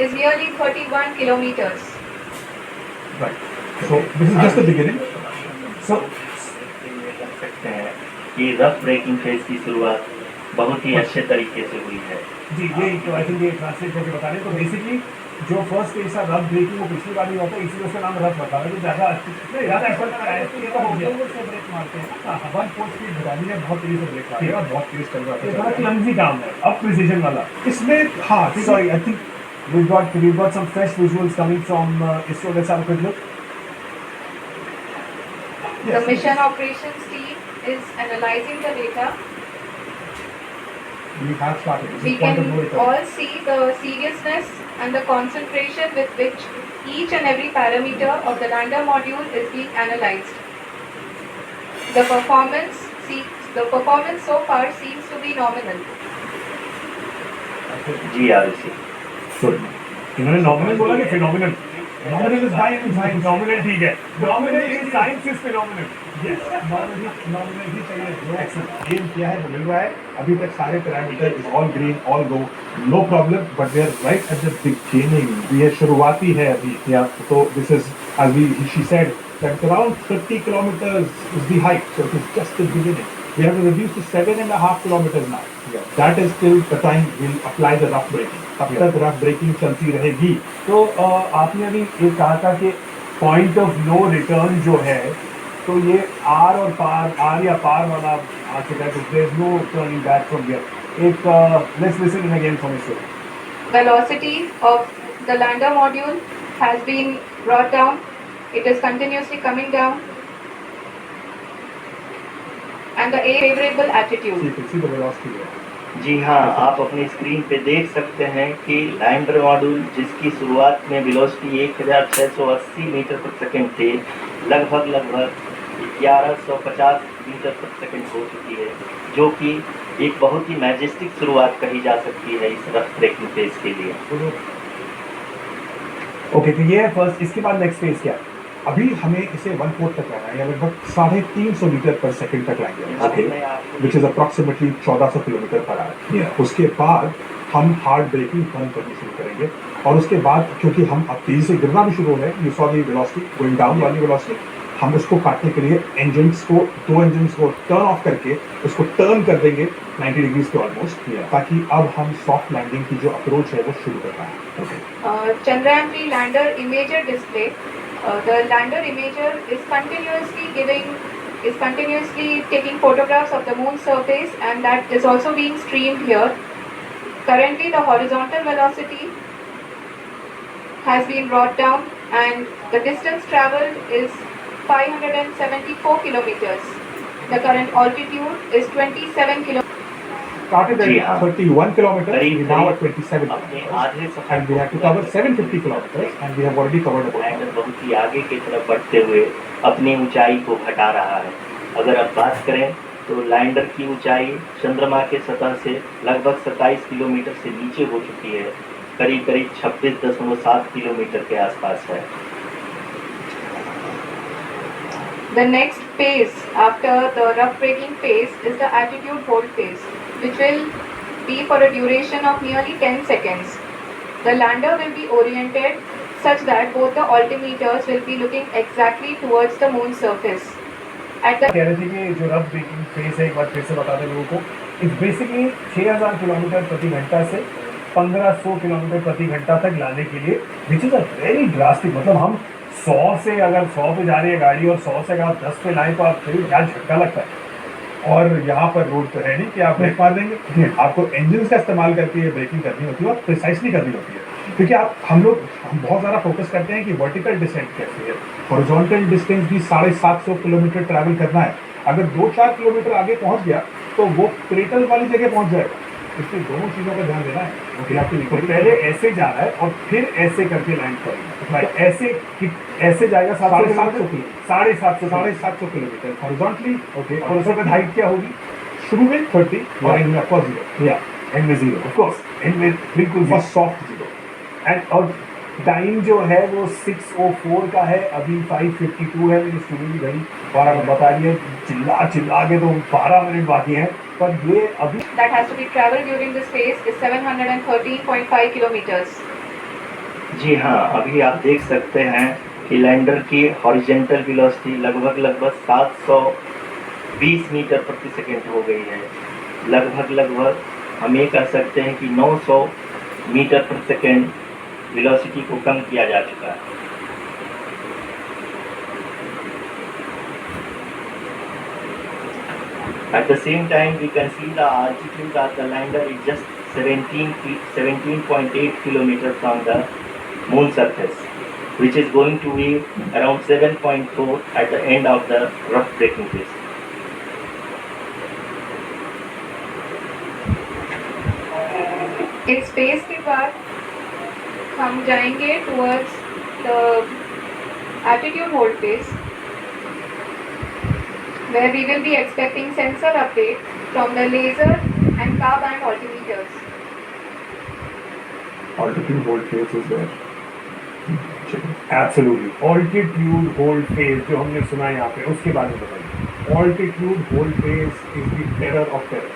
is nearly 31 kilometers. Right. So this is just the beginning. So कह सकते हैं कि रफ ब्रेकिंग फेज की शुरुआत बहुत ही अच्छे तरीके से हुई है। जी ये तो आई थिंक ये ट्रांसलेट करके बता रहे हैं। तो बेसिकली जो फर्स्ट फेज था रफ ब्रेकिंग वो पिछली बार ही होता है, इसलिए उसका नाम रफ रखा है। तो ज़्यादा एफर्ट लगाया तो ये तो हो गया से ब्रेक मारते हैं। हाँ 1 स्पीड घटानी है, बहुत तेज़ी से ब्रेक मारते हैं और बहुत तेज़ चल रहा है। ये थोड़ा क्लमजी काम है, अब प्रिसीजन वाला इसमें। हाँ sorry I think we've got some fresh visuals coming from ISRO. Let's have a quick look. The mission operations team is analyzing the data. We have started. We can all see the seriousness and the concentration with which each and every parameter of the lander module is being analyzed. The performance so far seems to be nominal. जी आरुषि। इन्होंने nominal बोला कि phenomenal? Nominal is high in science. Nominal ठीक है, nominal in science is phenomenal. Yes nominal ही चाहिए। Excellent game किया है, वो मिल रहा है। अभी तक सारे parameter is all green, all go, no problem. But we are right at the beginning. ये शुरुआती है अभी। या तो this is as we she said that around 30 kilometres is the height, so it is just the beginning. We have to reduce to 7.5 kilometers now. Yeah. That is till the time we'll apply the rough braking. तब तक rough braking चलती रहेगी। तो आपने अभी ये कहा था कि पॉइंट ऑफ नो रिटर्न जो है, तो ये आर और पार, आर या पार वाला आ चुका है। तो there is no turning back from here. एक let's listen in again from ISRO. Velocity of the lander module has been brought down. It is continuously coming down. And the favorable attitude. See the velocity there. जी हाँ, आप अपनी screen पे देख सकते हैं कि lander module जिसकी शुरुआत में वेलोसिटी 1680 मीटर प्रति सेकंड थी, लगभग 1150 मीटर प्रति सेकंड हो चुकी है, जो कि एक बहुत ही मैजेस्टिक शुरुआत कही जा सकती है इस रफ ब्रेकिंग फेज के लिए। ओके तो ये है फर्स्ट। इसके बाद नेक्स्ट फेज क्या है? अभी हमें इसे 1/4 तक लाना है, या लगभग 350 मीटर पर सेकंड तक लाएंगे, which is approximately 1400 kilometre per hour. उसके बाद हम हार्ड ब्रेकिंग बंद करनी शुरू करेंगे, और उसके बाद क्योंकि हम अब तेजी से गिरना भी शुरू हो रहे हैं, you saw the velocity going down वाली वेलोसिटी, हम उसको काटने के लिए दो इंजन्स को टर्न ऑफ करके उसको टर्न कर देंगे 90 डिग्रीज के ऑलमोस्ट, ताकि अब हम सॉफ्ट लैंडिंग की जो अप्रोच है वो शुरू कर पाए। Chandrayaan 3 lander imager display. The lander imager is continuously taking photographs of the moon's surface, and that is also being streamed here. Currently the horizontal velocity has been brought down and the distance traveled is 574 kilometers. The current altitude is 27 kilometers. Started ji at हाँ। 31 kilometers, करीब now at 27 अपने kilometers, आधे सफर and we have to cover 750 kilometers, and we have already covered about lander बहुत ही आगे की तरफ बढ़ते हुए अपनी ऊंचाई को घटा रहा है। अगर आप बात करें तो लैंडर की ऊंचाई चंद्रमा के सतह से लगभग 27 किलोमीटर से नीचे हो चुकी है, करीब 26.7 किलोमीटर के आसपास है। The next phase after the rough braking phase is the attitude hold phase, which will be for a duration of nearly 10 seconds. The lander will be oriented such that both the altimeters will be looking exactly towards the moon's surface. At the कह रहे थे कि जो rough breaking phase है, एक बार फिर से बता दें लोगों को, इट्स बेसिकली 6000 किलोमीटर प्रति घंटा से 1500 किलोमीटर प्रति घंटा तक लाने के लिए, which is a very drastic. मतलब हम 100 से अगर 100 पे जा रही है गाड़ी और 100 से अगर आप 10 पे लाएं तो आप फिर क्या झटका लगता है। और यहाँ पर रोड तो है नहीं कि आप ब्रेक मार देंगे, आपको इंजन का इस्तेमाल करके ये ब्रेकिंग करनी होती है और प्रिसाइसली करनी होती है। क्योंकि हम बहुत ज़्यादा फोकस करते हैं कि वर्टिकल डिसेंट कैसे है, हॉरिजॉन्टल डिस्टेंस भी 750 किलोमीटर ट्रैवल करना है। अगर 2-4 किलोमीटर आगे पहुँच गया तो वो क्रेटल वाली जगह पहुँच जाएगा। इसलिए दोनों चीज़ों का ध्यान देना है। तो पहले ऐसे जाना है और फिर ऐसे करके लैंड करेंगे। तो ऐसे जाएगा 750 किलोमीटर हॉरिजॉन्टली। ओके, और उसके बाद हाइट क्या होगी? शुरू में 30 और एंड में ऑफकोर्स 0, या एंड में 0, ऑफकोर्स एंड में बिल्कुल फर्स्ट सॉफ्ट 0। एंड और टाइम जो है वो 6:04 का है, अभी 5:52 है मेरी स्टूडियो की घड़ी, और अब बता रही है चिल्ला के तो 12 मिनट बाकी हैं। पर ये अभी that has to be traveled during this phase is 713.5 kilometers. जी हाँ, अभी आप देख सकते हैं कि लैंडर की हॉरिजेंटल वेलोसिटी लगभग 720 मीटर प्रति सेकंड हो गई है। लगभग हम ये कह सकते हैं कि 900 मीटर प्रति सेकंड वेलोसिटी को कम किया जा चुका है। At the same time, we can see the altitude of the lander is just 17.8 kilometers from the moon surface, which is going to be around 7.4 at the end of the rough braking phase. इस phase के बाद हम जाएंगे towards the attitude hold phase, where we will be expecting sensor update from the laser and car band altimeters. Altitude hold phase is there. Absolutely. Altitude hold phase जो हमने सुना है यहाँ पे, उसके बारे में बताइए। Altitude hold phase is the terror of terror.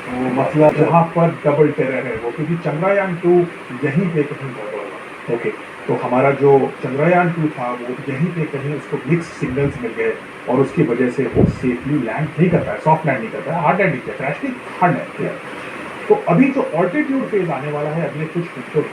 तो मतलब जहाँ पर डबल टेरर है वो, क्योंकि चंद्रयान 2 यहीं पे कहीं पहुंचा होगा। ओके, तो हमारा जो चंद्रयान 2 था वो यहीं पे कहीं उसको मिक्स सिग्नल्स मिल गए और उसकी वजह से वो सेफली लैंड नहीं कर पाया, सॉफ्ट लैंड नहीं कर पाया, हार्ड लैंड नहीं किया, क्रैश नहीं, हार्ड लैंड किया। तो अभी जो ऑल्टीट्यूड फेज आने वाला है अगले कुछ मिनटों में,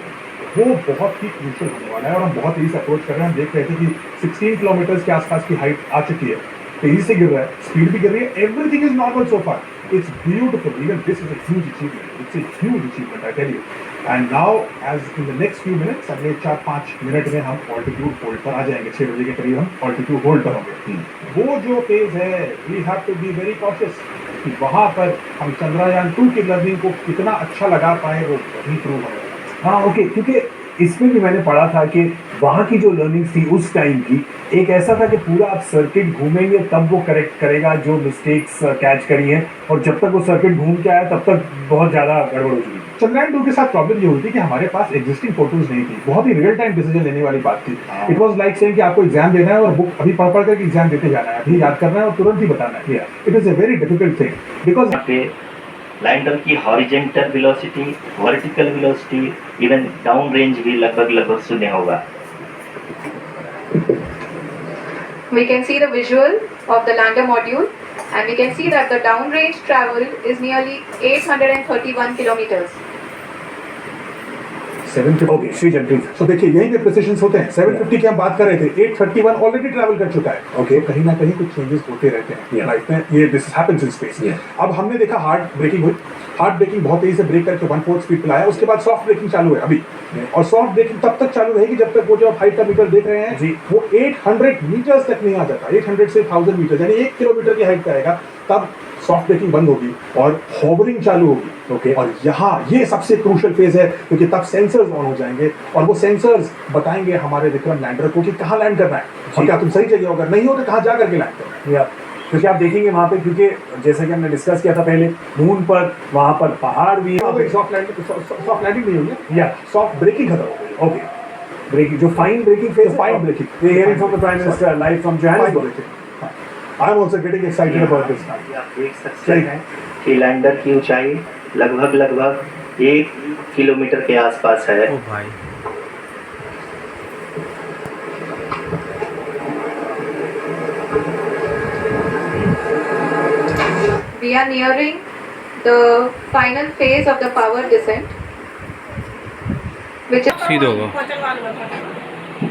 वो बहुत ही क्रूशियल होने वाला है और हम बहुत तेजी से अप्रोच कर रहे हैं। हम देख रहे थे कि 16 किलोमीटर के आसपास की हाइट आ चुकी है, तेजी से गिर रहा है, स्पीड भी गिर रही है, everything is normal so far, it's beautiful, even this is a huge achievement, it's a huge achievement I tell you. And now as in the next few minutes, अगले 4-5 मिनट में हम ऑल्टीट्यूड होल्ड पर आ जाएंगे। 6 बजे के करीब हम altitude hold पर होंगे। वो जो फेज है, we have to be very cautious कि वहाँ पर हम चंद्रयान 2 की लर्निंग को कितना अच्छा लगा पाए, वो वही प्रूव होगा। हाँ ओके, क्योंकि इसमें भी मैंने पढ़ा था कि वहाँ की जो लर्निंग थी उस टाइम की, एक ऐसा था कि पूरा आप सर्किट घूमेंगे तब वो करेक्ट करेगा जो मिस्टेक्स कैच करी हैं, और जब तक वो सर्किट घूम के आया तब तक बहुत ज़्यादा गड़बड़ हो चुकी थी। चंद्रयान 2 के साथ प्रॉब्लम ये हुई थी कि हमारे पास एग्जिस्टिंग फोटोज नहीं थी, बहुत ही रियल टाइम डिसीजन लेने वाली बात थी। इट वाज लाइक सेइंग कि आपको एग्जाम देना है और बुक अभी पढ़ कर एग्जाम देते जाना है, अभी याद करना है और तुरंत ही बताना है। It is a very difficult thing because यहाँ पे लैंडर की horizontal velocity, vertical velocity, even down range भी लगभग शून्य होगा। We can see the visual of the lander module and we can see that the downrange traveled is nearly 831 kilometers. 750 okay Srijan please. तो देखिए यहीं पे प्रिसिशंस होते हैं। 750 की हम बात कर रहे थे, 831 ऑलरेडी ट्रैवल कर चुका है। ओके, कहीं ना कहीं कुछ चेंजेस होते रहते हैं लाइफ में, ये दिस हैपेंस इन स्पेस। अब हमने देखा हार्ड ब्रेकिंग हुई, हार्ड ब्रेकिंग बहुत तेजी से ब्रेक करके 1/4 स्पीड पे लाया, उसके बाद सॉफ्ट ब्रेकिंग चालू है अभी, और सॉफ्ट ब्रेकिंग तब तक चालू रहेगी जब तक वो जो हाइट का मीटर देख रहे हैं जी, वो 800 मीटर्स तक नहीं आ जाता। 800 से 1000 मीटर यानी 1 किलोमीटर की हाइट का आएगा, तब सॉफ्ट ब्रेकिंग बंद होगी और हॉवरिंग चालू होगी। ओके, और यहाँ ये सबसे क्रूशियल फेज है क्योंकि तब सेंसर्स ऑन हो जाएंगे और वो सेंसर्स बताएंगे हमारे विक्रम लैंडर को कि कहाँ लैंड करना है और क्या तुम सही जगह हो, अगर नहीं हो तो कहाँ जा करके लैंड करना है। या क्योंकि आप देखेंगे वहाँ पे, क्योंकि जैसा कि हमने डिस्कस किया था पहले, मून पर वहाँ पर पहाड़ भी है, सॉफ्ट लैंडिंग नहीं होगी या सॉफ्ट ब्रेकिंग खत्म हो गई। ओके, ब्रेकिंग जो fine breaking phase, fine breaking, we hearing from the prime minister live from Johannesburg. I am also getting excited about this. आप देख सकते हैं कि लैंडर की ऊंचाई लगभग 1 किलोमीटर के आसपास है। ओ भाई, We are nearing the final phase of the power descent, which is सीधे होगा।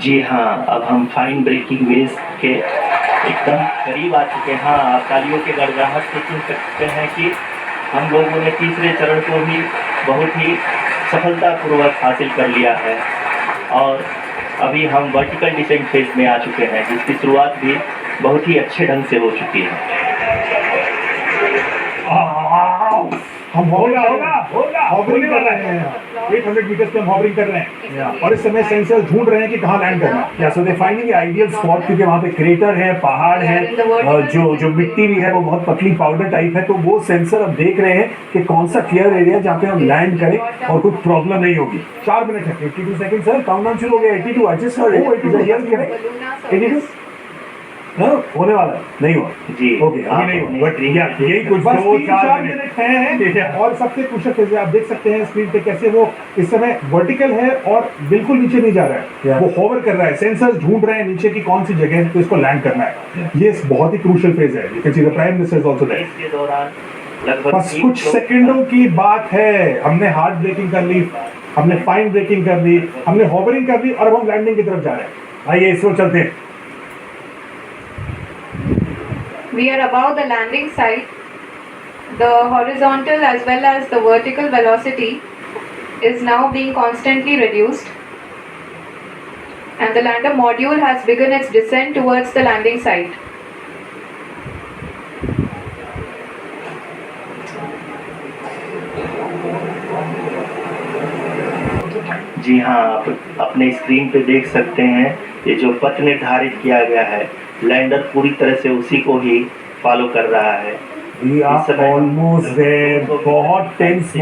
जी हाँ, अब हम फाइन ब्रेकिंग वेज के एकदम करीब आ चुके हैं। हाँ, आप तालियों के गड़गड़ाहट से सुन सकते हैं कि हम लोगों ने तीसरे चरण को भी बहुत ही सफलतापूर्वक हासिल कर लिया है और अभी हम वर्टिकल डिसेंट फेज में आ चुके हैं, जिसकी शुरुआत भी बहुत ही अच्छे ढंग से हो चुकी है। हम हॉवरिंग कर रहे हैं, 800 मीटर्स पे हम हॉवरिंग कर रहे हैं और इस समय सेंसर ढूंढ रहे हैं कि कहाँ लैंड करना है। या सो दे फाइंडिंग आइडियल स्पॉट, क्योंकि वहाँ पे क्रेटर है, पहाड़ है, जो मिट्टी भी है वो बहुत पतली पाउडर टाइप है, तो वो सेंसर अब देख रहे हैं कि कौन सा क्लियर एरिया जहाँ पे हम लैंड करें और कुछ प्रॉब्लम नहीं होगी। 4 मिनट है, 82 सेकंड सर, काउंटडाउन शुरू हो गया। 82 आई जस्ट हर्ड 82 balloon 82 हाँ, होने वाला है, नहीं हुआ जी ओके अभी नहीं अपनी हुआ बट screen पे यही देख कुछ बस 2-4 3-4 मिनट मिनट है और सबसे कुशल कैसे आप देख सकते हैं स्क्रीन पे कैसे वो इस समय वर्टिकल है और बिल्कुल नीचे नहीं जा रहा है Yeah. वो होवर कर रहा है सेंसर्स ढूंढ रहे हैं नीचे की कौन सी जगह है तो इसको लैंड करना है ये बहुत ही क्रूशियल फेज है you can see the prime minister is also there इसके दौरान लगभग बस एक कुछ सौ- सेकंडों की बात है हमने हार्ड ब्रेकिंग कर ली हमने फाइन ब्रेकिंग कर ली हमने होवरिंग कर ली और अब हम लैंडिंग की तरफ जा रहे हैं आइए इसको चलते हैं We are above the landing site. The horizontal as well as the vertical velocity is now being constantly reduced. And the lander module has begun its descent towards the landing site. जी हाँ आप अपने screen पे देख सकते हैं ये जो पथ निर्धारित किया गया है लैंडर पूरी तरह से उसी को ही फॉलो कर रहा है वी इस आर समय ऑलमोस्ट देयर बहुत टेंस